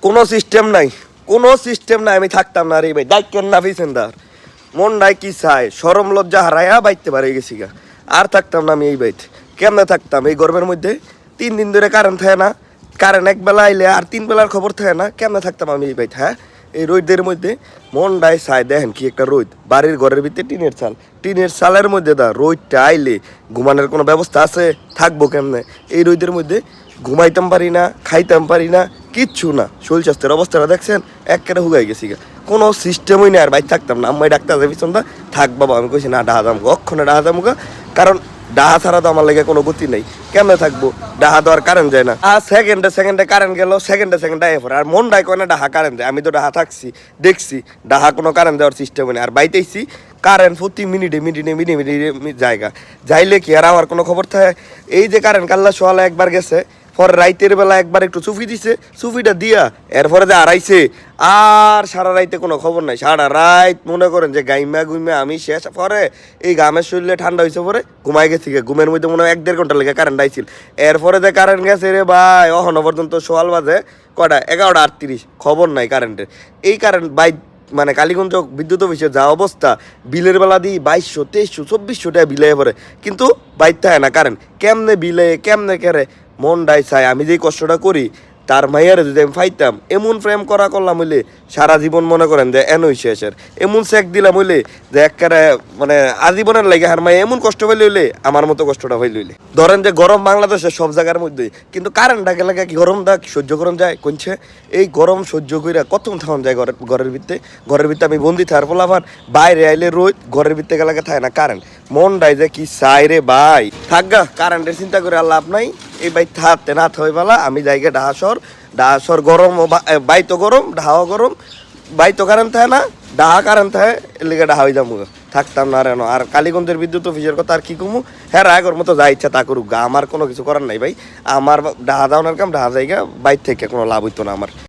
কোনো সিস্টেম নাই, কোনো সিস্টেম নাই, আমি থাকতাম না রে ভাই। ডাইকেন না ভিসেন্দার মন নাই কি চায়, সরম লজ্জা হারাইয়া বাইতে পারে গেছি গা। আর থাকতাম না আমি এই বাইতে। কেমনে থাকতাম এই গরমের মধ্যে? 3 দিন ধরে কারেন্ট থাকে না, কারেন্ট একবেলা আইলে আর 3 বেলার খবর থাকে না। কেমনে থাকতাম আমি এই বাইতে? হ্যাঁ, এই রোদের মধ্যে মন ডাই চায়। দেখেন কি একটা রোদ, বাড়ির ঘরের ভিতরে টিনের চালের মধ্যে দা রোদটা আইলে ঘুমানোর কোনো ব্যবস্থা আছে? থাকবো কেমনে এই রোদের মধ্যে? ঘুমাইতাম পারি না, খাইতাম পারি না, কিচ্ছু না। শরীর স্বাস্থ্যের অবস্থাটা দেখছেন, একেবারে হুগাই গেছি গা। কোনো সিস্টেমই নেই, আর বাইর থাকতাম না। আম্মাই ডাক্তার যাবি সন্ধ্যা থাক বাবা, আমি কইছি না ডাহা দাম অক্ষণে ডাহা দাম গা। কারণ ডাহা ছাড়া তো আমার লাগে কোনো গতি নেই। কেমনে থাকবো? ডাহা তো আর কারেন্ট যায় না। আর সেকেন্ডে কারেন্ট গেল, সেকেন্ডে এ পরে আর মন ডাই কয় না ডাহা কারেন্ট দেয়। আমি তো ডাহা থাকছি, দেখছি ডাহা কোনো কারেন্ট দেওয়ার সিস্টেম নেই। আর বাইতেছি কারেন্ট প্রতি মিনিটে জায়গা যাইলে কি আর আমার কোনো খবর থাকে? এই যে কারেন্ট কাল্লা সোয়ালা একবার গেছে, পরে রাইতের বেলা একবার একটু চুফি দিছে, চুফিটা দিয়া এরপরে যে আড়াইছে, আর সারা রাইতে কোনো খবর নাই। সারা রাত মনে করেন যে গাইমা গুইমা আমি শেষ। পরে এই গামের শরীরে ঠান্ডা হয়েছে, পরে ঘুমাই গেছি। ঘুমের মধ্যে মনে হয় 1-1.5 ঘন্টা লেগে কারেন্ট আইছিল। এরপরে যে কারেন্ট গেছে রে ভাই, অহনো পর্যন্ত সোয়াল বাজে কটা 11:38, খবর নাই কারেন্টের। এই কারেন্ট বাই মানে কালীগঞ্জ বিদ্যুৎ অফিসে যা অবস্থা, বিলের বেলা দিই 2200, 2300, 2400 টাকা বিলে পড়ে, কিন্তু বাইতে হয় না কারেন্ট। কেমনে বিলে, কেমনে কেরে মন ডাই চায় আমি যেই কষ্টটা করি, তার মাইয়ারে যদি আমি পাইতাম, এমন প্রেম করলাম হইলে সারা জীবন মনে করেন যে এনই শেষের। এমন চেক দিলাম হইলে যে একেবারে মানে আজীবনের লাগে হার মাইয়া এমন কষ্ট পাইলে হইলে আমার মতো কষ্টটা পাইলে হইলে। ধরেন যে গরম বাংলাদেশের সব জায়গার মধ্যে, কিন্তু কারেন্টটা গেলে কি গরমটা সহ্য করন যায়? কোনছে এই গরম সহ্য কইরা কতক্ষণ থাকুন যায় ঘরের ভিতরে আমি বন্দি থাকার ফলাফান। বাইরে আইলে রোদ, ঘরের ভিতরে গেলে থাকে না কারেন্ট। মন ডাই যে কি চাই রে ভাই। থাকগা কারেন্টের চিন্তা করে আর লাভ নাই। এই বাই থাকতে না থই বেলা আমি যাইগে ডাহাসর গরম, বাইতো গরম, ডাহাও গরম। বাইতো কারেন্ট থাকে না, ডাহা কারেন্ট থাকে, এর লিগে ডাহা হয়ে যাবো। থাকতাম না রেন। আর কালীগঞ্জের বিদ্যুৎ অফিসের কথা আর কি কমু, হ্যাঁ রাগর মতো যা ইচ্ছা তা করুক গা, আমার কোনো কিছু করার নাই ভাই। আমার ডাহা দাওয়ানোর কাম ডাহা জায়গা বাইর থেকে কোনো লাভ হইতো না আমার।